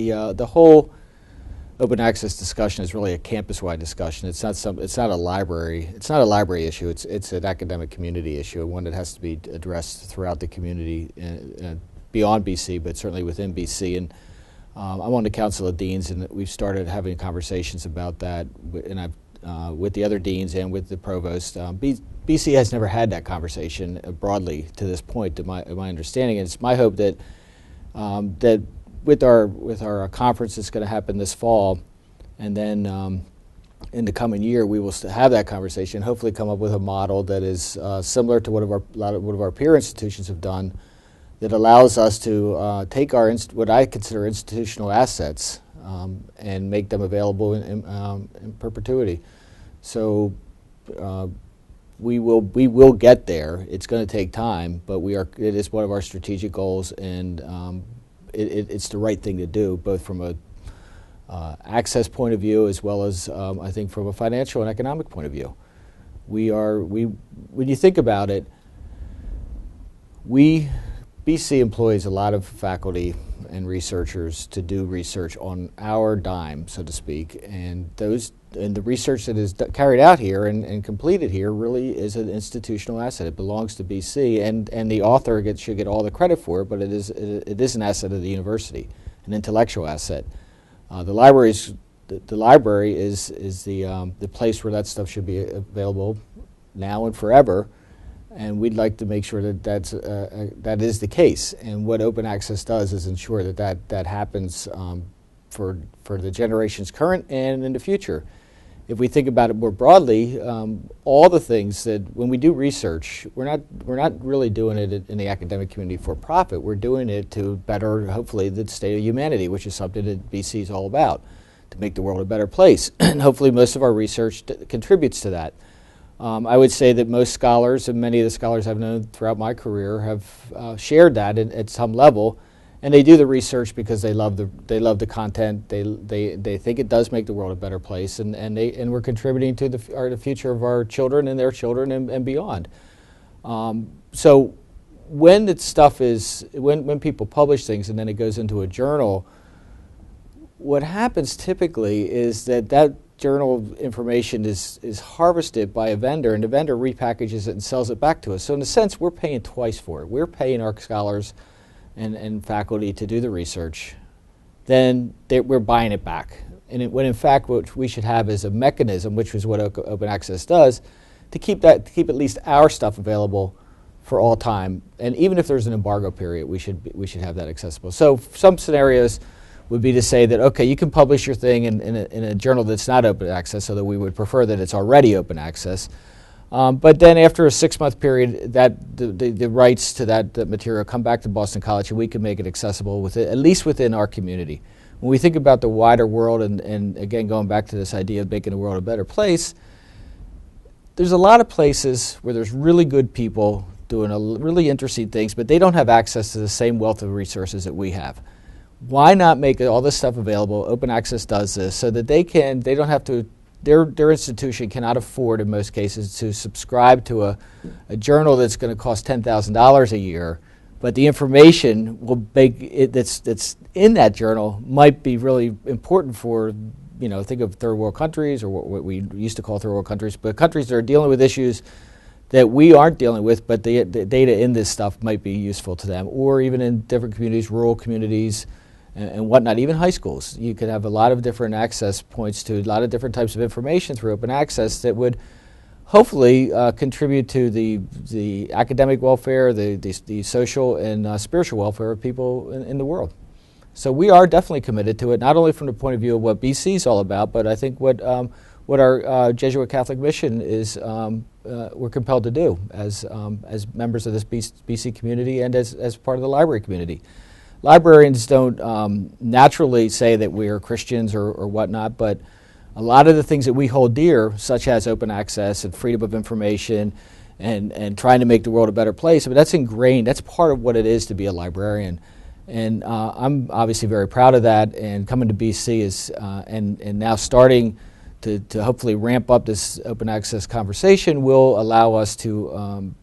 the whole open access discussion is really a campus-wide discussion. It's not a library. It's not a library issue. It's an academic community issue, and one that has to be addressed throughout the community, beyond BC, but certainly within BC. And I'm on the Council of Deans, and we've started having conversations about that, and I've with the other deans and with the provost. BC has never had that conversation broadly to this point, to my understanding. And it's my hope that that with our conference that's going to happen this fall, and then in the coming year, we will have that conversation. Hopefully, come up with a model that is similar to what of our peer institutions have done, that allows us to take our what I consider institutional assets and make them available in perpetuity. So we will get there. It's going to take time, but it is one of our strategic goals, and it's the right thing to do, both from a access point of view as well as I think from a financial and economic point of view. When you think about it, BC employs a lot of faculty and researchers to do research on our dime, so to speak, and the research that is carried out here and completed here really is an institutional asset. It belongs to BC, and the author should get all the credit for it, but it is an asset of the university, an intellectual asset. The library is the place where that stuff should be available now and forever. And we'd like to make sure that that is the case. And what open access does is ensure that happens for the generations current and in the future. If we think about it more broadly, all the things that when we do research, we're not really doing it in the academic community for profit. We're doing it to better, hopefully, the state of humanity, which is something that BC is all about, to make the world a better place. And hopefully, most of our research contributes to that. I would say that most scholars, and many of the scholars I've known throughout my career, have shared that at some level, and they do the research because they love the content. They think it does make the world a better place, and we're contributing to the future of our children and their children and beyond. So when that stuff when people publish things and then it goes into a journal, what happens typically is that journal information is harvested by a vendor, and the vendor repackages it and sells it back to us. So in a sense, we're paying twice for it. We're paying our scholars and faculty to do the research. Then we're buying it back. And when in fact what we should have is a mechanism, which is what open access does, to keep at least our stuff available for all time. And even if there's an embargo period, we should have that accessible. So some scenarios would be to say that, okay, you can publish your thing in a journal that's not open access, so that we would prefer that it's already open access. But then after a 6-month period, that the rights to that material come back to Boston College, and we can make it accessible at least within our community. When we think about the wider world, and again going back to this idea of making the world a better place, there's a lot of places where there's really good people doing really interesting things, but they don't have access to the same wealth of resources that we have. Why not make all this stuff available? Open access does this so that they don't have to, their institution cannot afford in most cases to subscribe to a journal that's going to cost $10,000 a year, but the information will make it that's in that journal might be really important for, think of third world countries, or what we used to call third world countries, but countries that are dealing with issues that we aren't dealing with, but the data in this stuff might be useful to them, or even in different communities, rural communities, and whatnot, even high schools. You could have a lot of different access points to a lot of different types of information through open access that would hopefully contribute to the academic welfare, the social and spiritual welfare of people in the world. So we are definitely committed to it, not only from the point of view of what BC is all about, but I think what our Jesuit Catholic mission is we're compelled to do as members of this BC community and as part of the library community. Librarians don't naturally say that we are Christians or whatnot, but a lot of the things that we hold dear, such as open access and freedom of information and trying to make the world a better place, that's ingrained. That's part of what it is to be a librarian. And I'm obviously very proud of that, and coming to BC is and now starting to hopefully ramp up this open access conversation will allow us to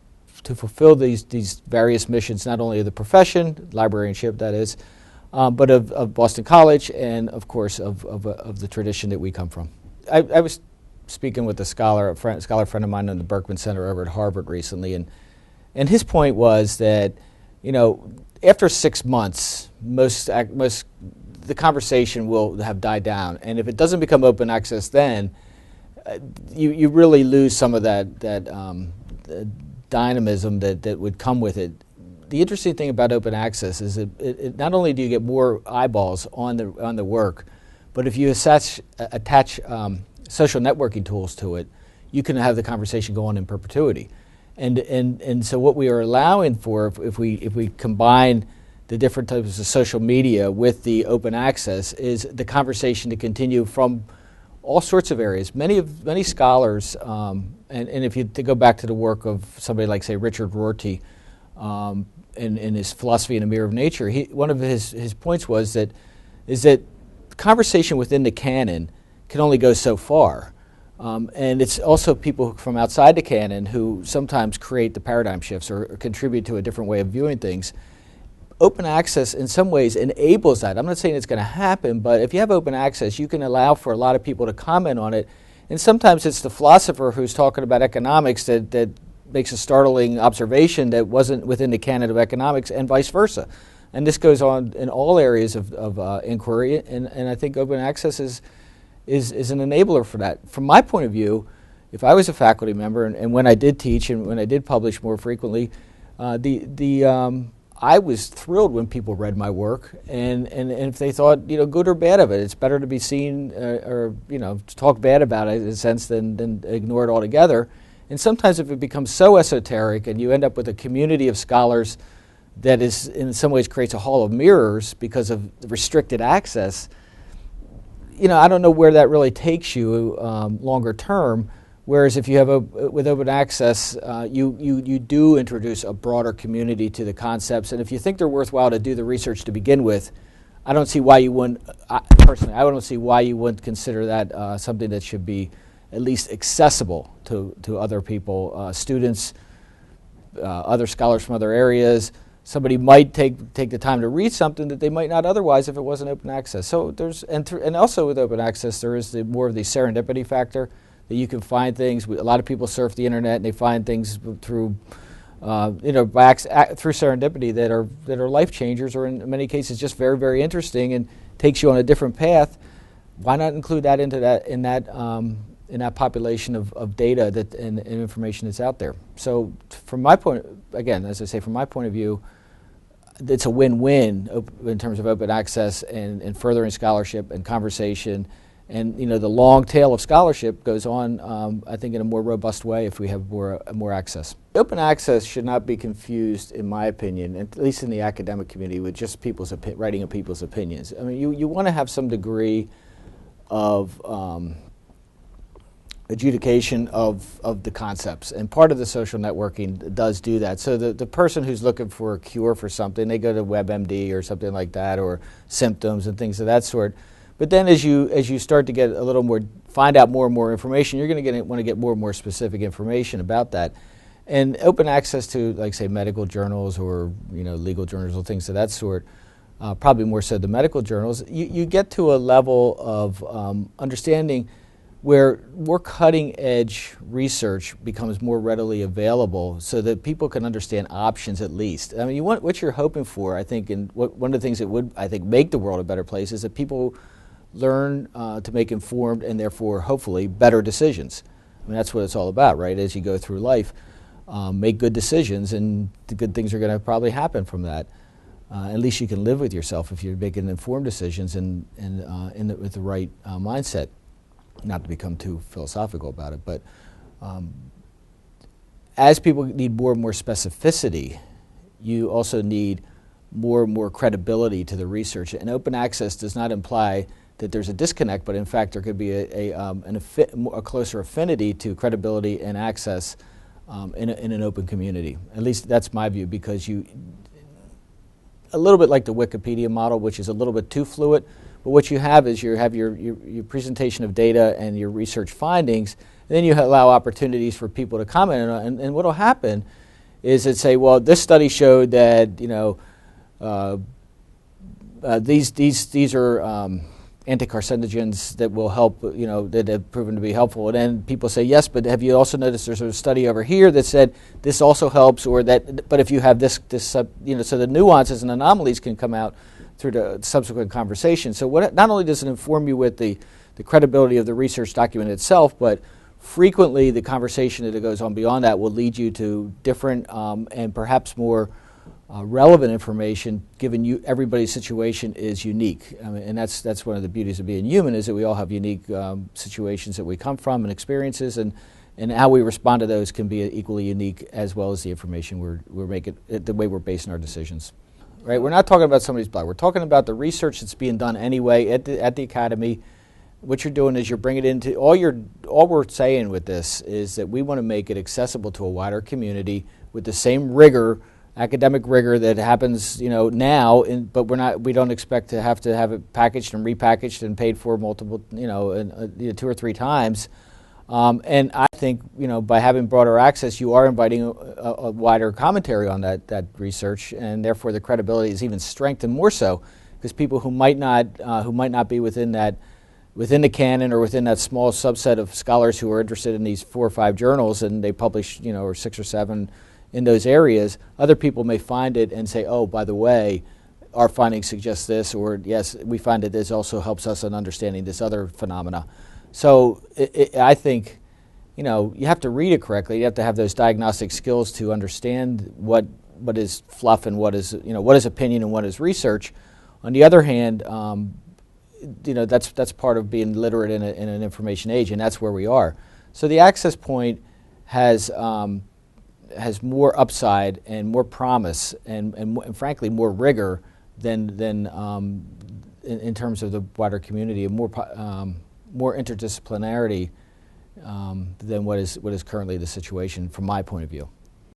fulfill these various missions, not only of the profession, librarianship that is, but of Boston College and, of course, of the tradition that we come from. I was speaking with a scholar friend of mine in the Berkman Center over at Harvard recently, and his point was that, after 6 months, the conversation will have died down, and if it doesn't become open access, then you really lose some of that dynamism that would come with it. The interesting thing about open access is it not only do you get more eyeballs on the work, but if you attach social networking tools to it, you can have the conversation go on in perpetuity. And so what we are allowing for, if we combine the different types of social media with the open access, is the conversation to continue from all sorts of areas. Many scholars, and if you to go back to the work of somebody like, say, Richard Rorty, in his philosophy in a mirror of nature, one of his points was that conversation within the canon can only go so far. And it's also people from outside the canon who sometimes create the paradigm shifts or contribute to a different way of viewing things. Open access in some ways enables that. I'm not saying it's going to happen, but if you have open access, you can allow for a lot of people to comment on it. And sometimes it's the philosopher who's talking about economics that makes a startling observation that wasn't within the canon of economics, and vice versa. And this goes on in all areas of inquiry, and I think open access is an enabler for that. From my point of view, if I was a faculty member, and when I did teach and when I did publish more frequently, I was thrilled when people read my work, and if they thought, good or bad of it, it's better to be seen or to talk bad about it in a sense than ignore it altogether. And sometimes if it becomes so esoteric and you end up with a community of scholars that is in some ways creates a hall of mirrors because of restricted access, I don't know where that really takes you longer term. Whereas if you have with open access, you do introduce a broader community to the concepts, and if you think they're worthwhile to do the research to begin with, I don't see why you wouldn't. Personally, I don't see why you wouldn't consider that something that should be at least accessible to other people, students, other scholars from other areas. Somebody might take the time to read something that they might not otherwise if it wasn't open access. So there's and also with open access there is more of the serendipity factor. That you can find things. A lot of people surf the internet and they find things through, through serendipity that are life changers, or in many cases just very, very interesting and takes you on a different path. Why not include that in that population of data and information that's out there? So, from my point, again, as I say, from my point of view, it's a win-win in terms of open access and furthering scholarship and conversation. And the long tail of scholarship goes on, I think, in a more robust way if we have more access. Open access should not be confused, in my opinion, at least in the academic community, with just writing of people's opinions. I mean, you want to have some degree of adjudication of the concepts, and part of the social networking does do that. So the person who's looking for a cure for something, they go to WebMD or something like that, or symptoms and things of that sort. But then as you start to get a little more, find out more and more information, you're going to want to get more and more specific information about that. And open access to, like, say, medical journals or legal journals or things of that sort, probably more so the medical journals, you get to a level of understanding where more cutting-edge research becomes more readily available so that people can understand options at least. I mean, what you're hoping for, I think, and one of the things that would, I think, make the world a better place is that people learn to make informed and therefore hopefully better decisions. I mean, that's what it's all about, right? As you go through life, make good decisions, and the good things are going to probably happen from that. At least you can live with yourself if you're making informed decisions and with the right mindset. Not to become too philosophical about it, but as people need more and more specificity, you also need more and more credibility to the research. And open access does not imply that there's a disconnect, but in fact there could be a closer affinity to credibility and access in an open community. At least that's my view, because a little bit like the Wikipedia model, which is a little bit too fluid, but what you have is you have your presentation of data and your research findings, and then you allow opportunities for people to comment on it. And what will happen is that say, well, this study showed that these are anti-carcinogens that will help, that have proven to be helpful. And then people say, yes, but have you also noticed there's a study over here that said this also helps, or that, but if you have this, so the nuances and anomalies can come out through the subsequent conversation. So not only does it inform you with the credibility of the research document itself, but frequently the conversation that goes on beyond that will lead you to different and perhaps more relevant information, given everybody's situation is unique. And that's one of the beauties of being human, is that we all have unique situations that we come from and experiences, and how we respond to those can be equally unique, as well as the information we're making, the way we're basing our decisions. Right? We're not talking about somebody's blood. We're talking about the research that's being done anyway at the academy. What you're doing is you're bringing it into all we're saying with this is that we want to make it accessible to a wider community with the same rigor, academic rigor that happens, now. But we don't expect to have it packaged and repackaged and paid for multiple, 2 or 3 times. And I think, by having broader access, you are inviting a wider commentary on that research, and therefore the credibility is even strengthened more so, because people who might not be within the canon or within that small subset of scholars who are interested in these 4 or 5 journals, and they publish, or 6 or 7 in those areas, other people may find it and say, oh, by the way, our findings suggest this, or yes, we find that this also helps us in understanding this other phenomena. So I think, you have to read it correctly. You have to have those diagnostic skills to understand what is fluff and what is opinion and what is research. On the other hand, that's part of being literate in an information age, and that's where we are. So the access point has more upside and more promise and frankly more rigor than in terms of the wider community, and more interdisciplinarity than what is currently the situation from my point of view.